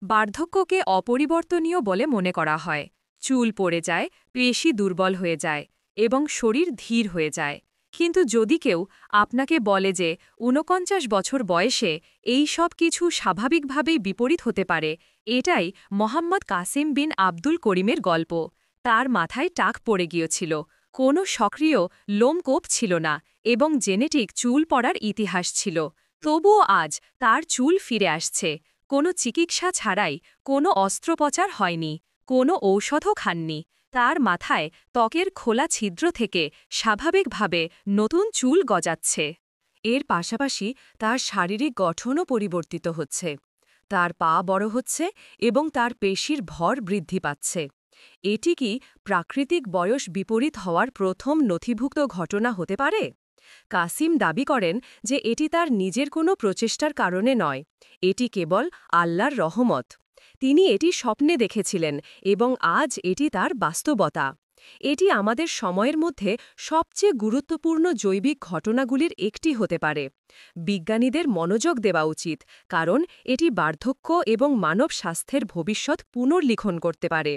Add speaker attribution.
Speaker 1: বার্ধক্যকে অপরিবর্তনীয় বলে মনে করা হয়। চুল পড়ে যায়, পেশি দুর্বল হয়ে যায় এবং শরীর ধীর হয়ে যায়। কিন্তু যদি কেউ আপনাকে বলে যে ৪৯ বছর বয়সে এই সব কিছু স্বাভাবিকভাবেই বিপরীত হতে পারে, এটাই মোহাম্মদ কাসিম বিন আব্দুল করিমের গল্প। তার মাথায় টাক পড়ে গিয়েছিল, কোনো সক্রিয় লোমকূপ ছিল না এবং জেনেটিক চুল পড়ার ইতিহাস ছিল। তবুও আজ তার চুল ফিরে আসছে, কোনো চিকিৎসা ছাড়াই, কোনো অস্ত্রোপচার হয়নি, কোনো ঔষধও খাননি। তার মাথায় ত্বকের খোলা ছিদ্র থেকে স্বাভাবিকভাবে নতুন চুল গজাচ্ছে। এর পাশাপাশি তার শারীরিক গঠনও পরিবর্তিত হচ্ছে। তার পা বড় হচ্ছে এবং তার পেশির ভর বৃদ্ধি পাচ্ছে। এটি কি প্রাকৃতিক বয়স বিপরীত হওয়ার প্রথম নথিভুক্ত ঘটনা হতে পারে? কাসিম দাবি করেন যে এটি তার নিজের কোনো প্রচেষ্টার কারণে নয়, এটি কেবল আল্লাহর রহমত। তিনি এটি স্বপ্নে দেখেছিলেন এবং আজ এটি তার বাস্তবতা। এটি আমাদের সময়ের মধ্যে সবচেয়ে গুরুত্বপূর্ণ জৈবিক ঘটনাগুলির একটি হতে পারে। বিজ্ঞানীদের মনোযোগ দেওয়া উচিত, কারণ এটি বার্ধক্য এবং মানব স্বাস্থ্যের ভবিষ্যৎ পুনর্লিখন করতে পারে।